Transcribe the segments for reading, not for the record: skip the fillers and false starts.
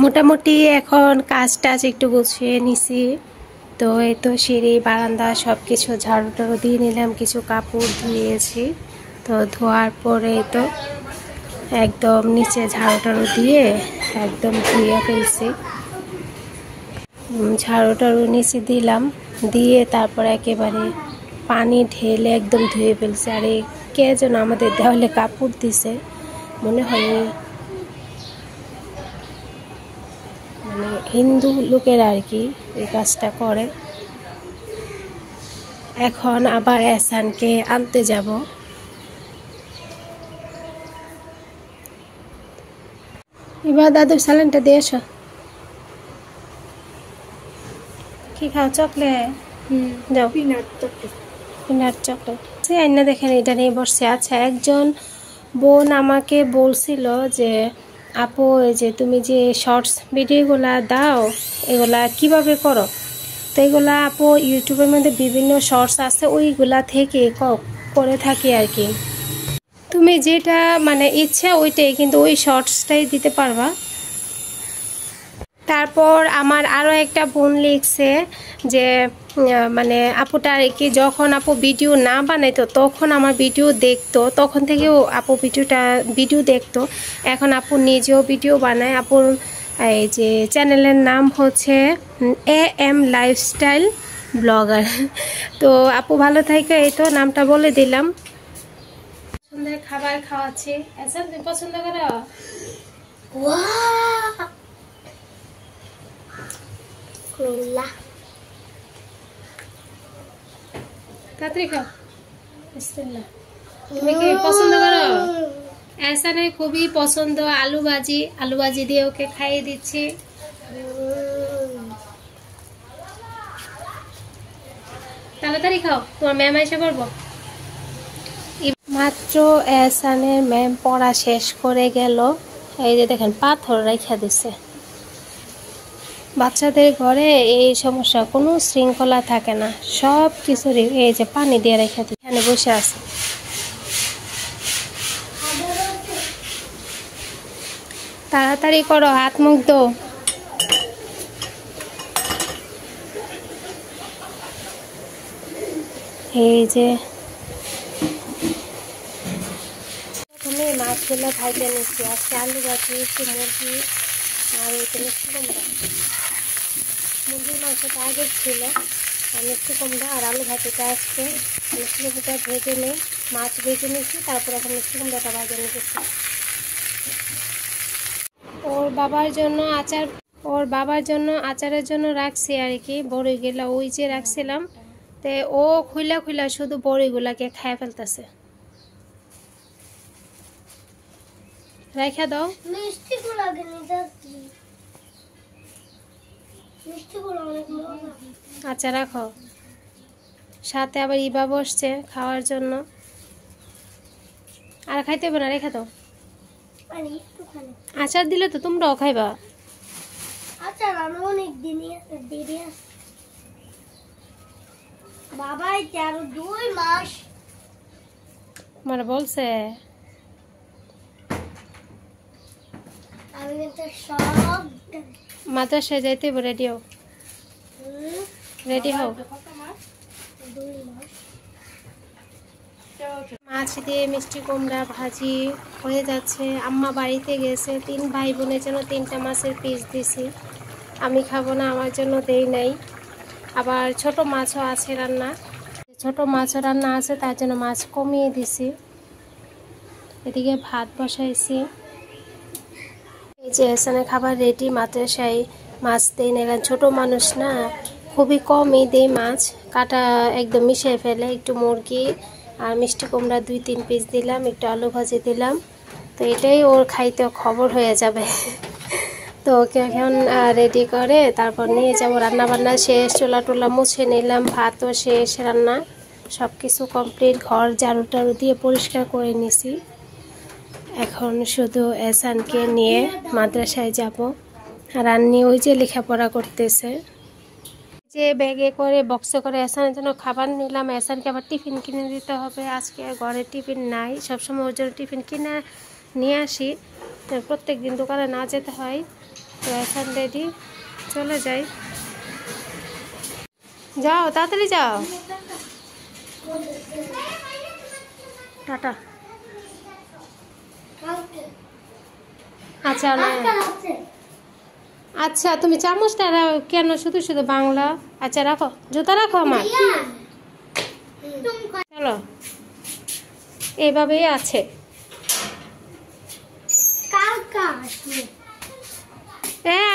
মোটামুটি এখন কাজ টাজ একটু গুছিয়ে নিছি। তো এই তো সিঁড়ি বারান্দা সব কিছু ঝাড়ু টাড়ু দিয়ে নিলাম, কিছু কাপড় ধুয়েছি। তো ধোয়ার পরে তো একদম নিচে ঝাড়ু টাড়ু দিয়ে একদম ধুয়ে ফেলছি। ঝাড়ু টাড়ু নিচে দিলাম, দিয়ে তারপর একেবারে পানি ঢেলে একদম ধুয়ে ফেলছি। আর এই কে যেন আমাদের দেওয়ালে কাপড় দিছে, মনে হয় মানে হিন্দু লোকের আর কি এই কাজটা করে। এখন আবার এহসানকে আনতে যাব। এবার দাদুর স্যালাইনটা দিয়ে এসো। কি খাও? চকলেট? যাও, পিনাট চকলেট। সে আইনা দেখেন এটা নিয়ে বসছে। আচ্ছা, একজন বোন আমাকে বলছিল যে আপু এই যে তুমি যে শর্টস ভিডিওগুলা দাও এগুলা কিভাবে করো? তো এগুলা আপু ইউটিউবের মধ্যে বিভিন্ন শর্টস আছে, ওইগুলা থেকে করে থাকি আর কি। তুমি যেটা মানে ইচ্ছা ওইটাই, কিন্তু ওই শর্টসটাই দিতে পারবা। তারপর আমার আরও একটা বোন লিখছে যে মানে আপুটা আর কি যখন আপু ভিডিও না বানাইতো তখন আমার ভিডিও দেখতো, তখন থেকেও আপু ভিডিও দেখতো। এখন আপু নিজেও ভিডিও বানায়। আপুর এই যে চ্যানেলের নাম হচ্ছে AM লাইফস্টাইল ব্লগার। তো আপু ভালো থাকে, এই তো নামটা বলে দিলাম। পছন্দের খাবার খাওয়াচ্ছি। আচ্ছা, তুমি পছন্দ করো? করলা তাড়াতাড়ি খাও। বিসমিল্লাহ। তুমি কি পছন্দ করো? এহসানের খুবই পছন্দ আলু ভাজি। আলু ভাজি দিয়ে ওকে খাইয়ে দিচ্ছি। তাড়াতাড়ি খাও, তোমার ম্যাম এসে পড়বো। মাত্র এহসানের ম্যাম পড়া শেষ করে গেল। এই যে দেখেন পাথর রেখা দিছে। বাচ্চাদের ঘরে এই সমস্যা, কোনো শৃঙ্খলা থাকে না, সব কিছুরই এই যে পানি দিয়ে রেখে দিচ্ছে। এখানে বসে আছে। তাড়াতাড়ি করো, হাত মুখ দো। এই যে প্রথমে মাছগুলো ভাজে নিচ্ছি। আজকে আলু ভাজি, একটু মুরগি আর একটু মিষ্টি কুমড়া। মুরগির মাংসটা আগে ছিল, আর মিষ্টি কুমড়া আর আলু ভাজিটা আজকে। মিষ্টি কুমড়াটা ভেজে নিই, মাছ ভেজে নিচ্ছি, তারপর এখন মিষ্টি কুমড়াটা ভাজে নিতেছি। ওর বাবার জন্য আচারের জন্য রাখছি আর কি বড়িগুলা, ওই যে রাখছিলাম। তো ও খুইলা শুধু বড়িগুলাকে খায় ফেলতেছে। রেখে দাও। আচ্ছা রাখো। সাথে আবার ইবা বসছে খাওয়ার জন্য। আর খাইতে হবে না, রেখে দাও। আচার দিলে তো তোমরাও খাইবা। আচার আমি অনেক দিনই দেরি আছে বাবাই, 2 মাস মানে বলছে। আমি তো সব মাদ্রাসায় যাইতে রেডি হও। রেডি হও। মাছ দিয়ে মিষ্টি কুমড়া ভাজি হয়ে যাচ্ছে। আম্মা বাড়িতে গেছে, 3 ভাই বোনের জন্য 3টা মাছের পিস দিছি। আমি খাবো না, আমার জন্য দেই নাই। আবার ছোট মাছও আছে রান্না, তার জন্য মাছ কমিয়ে দিছি। এদিকে ভাত বসাইছি। এই যে এখানে খাবার রেডি। মাদ্রাসায় মাছ দেই না, ছোট মানুষ না, খুবই কমই দেই মাছ। কাটা একদম মিশিয়ে ফেলে। একটু মুরগি আর মিষ্টি কুমড়া 2-3 পিস দিলাম, একটু আলু ভাজি দিলাম। তো এটাই ওর খাইতে খবর হয়ে যাবে। তো ওকে এখন রেডি করে তারপর নিয়ে যাবো। রান্নাবান্না শেষ, চুলা টুলা মুছে নিলাম, ভাতও শেষ, রান্না সব কিছু কমপ্লিট। ঘর ঝাড়ু টাড়ু দিয়ে পরিষ্কার করে নিছি। এখন শুধু এহসানকে নিয়ে মাদ্রাসায় যাব। আর আন্নি ওই যে লেখাপড়া করতেছে। যে ব্যাগে করে বক্সে করে এহসানের জন্য খাবার নিলাম। এহসানকে আবার টিফিন কিনে দিতে হবে। আজকে ঘরে টিফিন নাই, সবসময় ওর জন্য টিফিন কিনে নিয়ে আসি। প্রত্যেক দিন দোকানে না যেতে হয়। তো এখন রেডি, চলে যাই। যাও তাড়াতাড়ি যাও, টাটা। আচ্ছা না, আচ্ছা তুমি চামচটা কেন শুধু শুধু বাংলা? আচ্ছা রাখো, জুতা রাখো আমার। চলো, এইভাবেই আছে।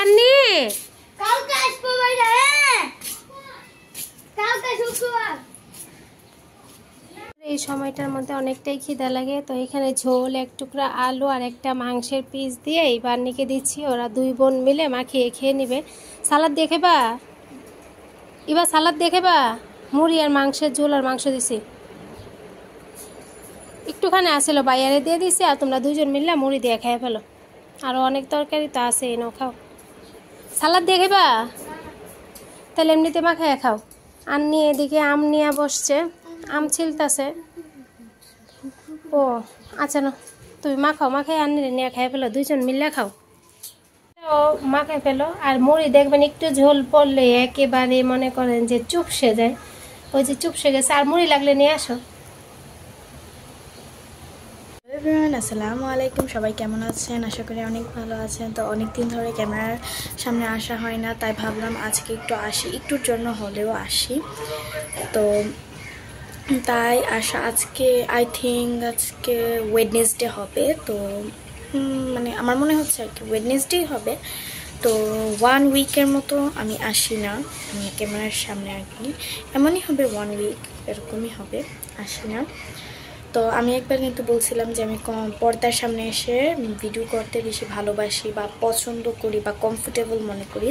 আন্নি এই সময়টার মধ্যে অনেকটাই খিদা লাগে, তো এখানে ঝোল, এক টুকরা আলু আর একটা মাংসের পিস দিয়ে এই বান্নিকে দিচ্ছি। ওরা দুই বোন মিলে মাখিয়ে খেয়ে নিবে। সালাদ দেখে বা এবার, সালাদ দেখে বা, মুড়ি আর মাংসের ঝোল আর মাংস দিছি, একটুখানি আসছিল বাইরে দিয়ে দিছি, আর তোমরা দুইজন মিললে মুড়ি দিয়ে খেয়ে ফেলো। আরও অনেক তরকারি তো আছে, নাও খাও। সালাদ দেখে বা, তাহলে এমনিতে মাখায় খাও। আর নিয়ে এদিকে আম নিয়ে বসছে, আম ছিলতেছে। ও আচ্ছা না, তুমি মাখাও, মাখাই আনি নিয়ে খাই ফেলো, দুইজন মিলে খাও। ও মাখাই ফেলো। আর মুড়ি দেখবেন একটু ঝোল পড়লে একেবারে মনে করেন যে চুপসে যায়, ওই যে চুপসে গেছে। আর মুড়ি লাগলে নিয়ে আসো। আসসালামু আলাইকুম, সবাই কেমন আছেন? আশা করি অনেক ভালো আছেন। তো অনেক দিন ধরে ক্যামেরার সামনে আসা হয় না, তাই ভাবলাম আজকে একটু আসি, একটুর জন্য হলেও আসি। তো তাই আসা। আজকে আই থিঙ্ক আজকে ওয়েডনেসডে হবে, তো মানে আমার মনে হচ্ছে আর কি ওয়েডনেসডেই হবে। তো 1 উইকের মতো আমি আসি না, আমি ক্যামেরার সামনে আর কি এমনই হবে, 1 উইক এরকমই হবে, আসি না। তো আমি একবার কিন্তু বলছিলাম যে আমি পর্দার সামনে এসে ভিডিও করতে বেশি ভালোবাসি বা পছন্দ করি বা কমফোর্টেবল মনে করি।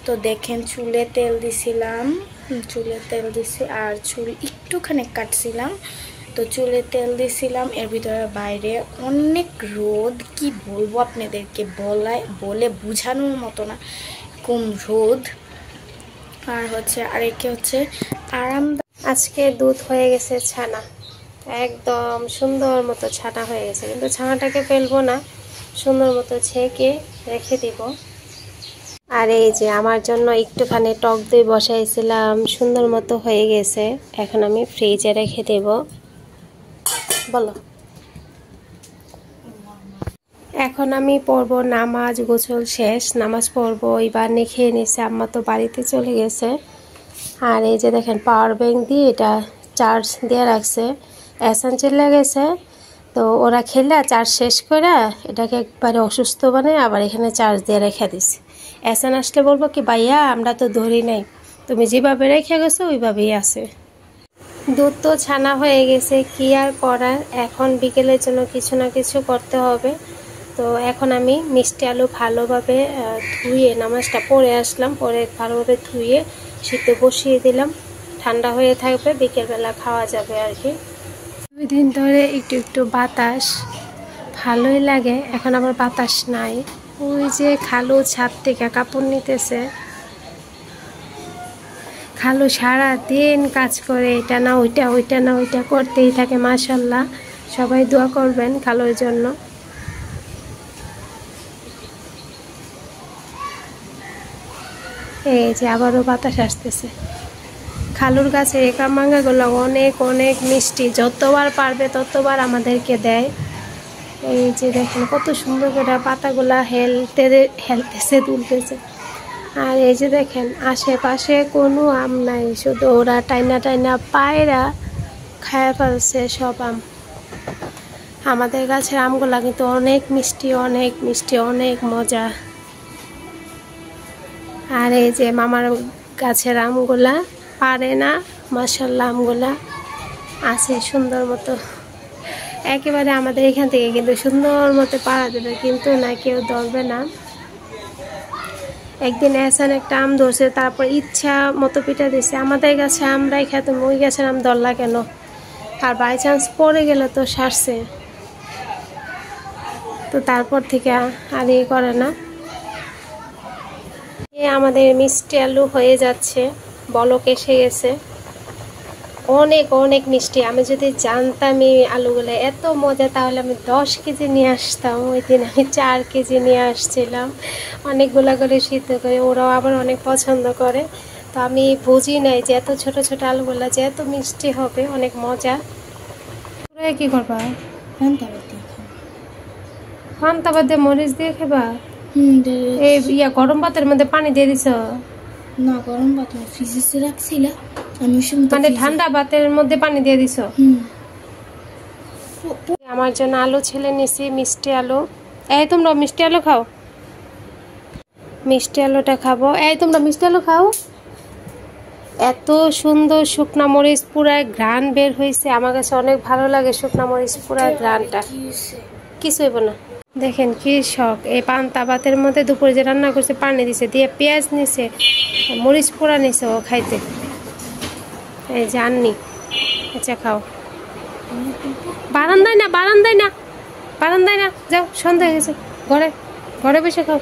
তো দেখেন চুলে তেল দিছিলাম, চুলে তেল দিছি আর চুল একটুখানি কাটছিলাম। তো চুলে তেল দিছিলাম, এর ভিতরে বাইরে অনেক রোদ, কি বলবো আপনাদেরকে, বলে বোঝানোর মতো না, কম রোদ। আর হচ্ছে আরেকে হচ্ছে আরামদায়ক। আজকে দুধ হয়ে গেছে ছানা, একদম সুন্দর মতো ছানা হয়ে গেছে, কিন্তু ছানাটাকে ফেলবো না, সুন্দর মতো ছেঁকে রেখে দিব। আর এই যে আমার জন্য একটুখানি টক দই বসাইছিলাম, সুন্দর মতো হয়ে গেছে, এখন আমি ফ্রিজে রেখে দেব। বলো, এখন আমি পড়বো নামাজ, গোসল শেষ, নামাজ পড়বো। এবার খেয়ে নিছে, আম্মা তো বাড়িতে চলে গেছে। আর এই যে দেখেন পাওয়ার ব্যাংক দিয়ে এটা চার্জ দিয়ে রাখছে, এসেন্সিয়াল লেগেছে। তো ওরা খেলে চার্জ শেষ করে এটাকে একবারে অসুস্থ বানায় আবার এখানে চার্জ দিয়ে রেখে দিছি। এসেন আসলে বলবো কি ভাইয়া আমরা তো ধরি নাই, তুমি যেভাবে রেখে গেছো ওইভাবেই আছে। দুধ তো ছানা হয়ে গেছে, কি আর করার, এখন বিকেলের জন্য কিছু না কিছু করতে হবে। তো এখন আমি মিষ্টি আলু ভালোভাবে ধুয়ে নামাজটা পড়ে আসলাম, পরে ভালোভাবে ধুয়ে সিদ্ধ বসিয়ে দিলাম, ঠান্ডা হয়ে থাকবে, বিকেলবেলা খাওয়া যাবে আর কি। 2 দিন ধরে একটু একটু বাতাস ভালোই লাগে, এখন আবার বাতাস নাই। ওই যে খালু ছাদ থেকে কাপড় নিতেছে, খালু সারা দিন কাজ করে, এটা না ওইটা, ওইটা না ওইটা করতেই থাকে। মাশাআল্লাহ, সবাই দোয়া করবেন খালুর জন্য। এই যে আবারও বাতাস আসতেছে। খালুর গাছে এই কামরাঙ্গাগুলো অনেক অনেক মিষ্টি, যতবার পারবে ততবার আমাদেরকে দেয়। এই যে দেখেন কত সুন্দর করে পাতাগুলা হেলতেছে, তুলতেছে। আর এই যে দেখেন আশেপাশে কোনো আম নাই, শুধু ওরা টাইনা টাইনা পায়রা খায় ফেলছে সব আম। আমাদের গাছের আমগুলা কিন্তু অনেক মিষ্টি, অনেক মিষ্টি, অনেক মজা। আর এই যে মামার গাছের আমগুলা পারে না, মাশাআল্লাহ আমগুলা আছে সুন্দর মতো, একেবারে আমাদের এখান থেকে কিন্তু সুন্দর মতো পাড়া দেবে, কিন্তু না কেউ ধরবে না। একদিন এসান একটা আম ধরছে, তারপর ইচ্ছা মতো পিঠা দিছে। আমাদের গাছে আমরাই খেতাম, ওই গাছের আম ধরলা কেন? আর বাই চান্স পড়ে গেলে তো সারছে, তো তারপর থেকে আর এই করে না। আমাদের মিষ্টি আলু হয়ে যাচ্ছে, বলক এসে গেছে। অনেক অনেক মিষ্টি। আমি যদি জানতাম এই আলুগুলো এত মজা তাহলে আমি 10 কেজি নিয়ে আসতাম। ওই দিন আমি 4 কেজি নিয়ে আসছিলাম, অনেকগুলো করে সিদ্ধ করে। ওরাও আবার অনেক পছন্দ করে। তো আমি বুঝি নাই যে এত ছোট ছোট আলুগুলো যে এত মিষ্টি হবে, অনেক মজা। তোরা কি করবা? পান্তা ভাত দিয়ে মরিচ দিয়ে খাবা? এই ইয়া গরম ভাতের মধ্যে পানি দিয়ে দিছ? না, গরম ভাত ফ্রিজে রাখছিলাম আমি, মানে ঠান্ডা ভাতের মধ্যে পানি দিয়ে দিছ? আমার জন্য আলু ছেলে নিছি, মিষ্টি আলু। এই তোমরা মিষ্টি আলু খাও, মিষ্টি আলুটা খাবো। এই তোমরা মিষ্টি আলু খাও। এত সুন্দর শুকনা মরিচ পুরা ঘ্রাণ বের হয়েছে, আমার কাছে অনেক ভালো লাগে শুকনা মরিচ পুরা ঘ্রাণটা। কিছু হইব না। দেখেন কি শখ, এই পান্তা ভাতের মধ্যে দুপুরে যে রান্না করছে পানি দিছে, দিয়ে পেঁয়াজ নিছে, মরিচ পোড়া নিছে ও খাইতে। এই জাননি। আচ্ছা খাও। বারান্দায় না, বারান্দায় না, বারান্দায় না, যাও, সন্ধ্যা হয়ে গেছে। ঘরে ঘরে বসে খাও।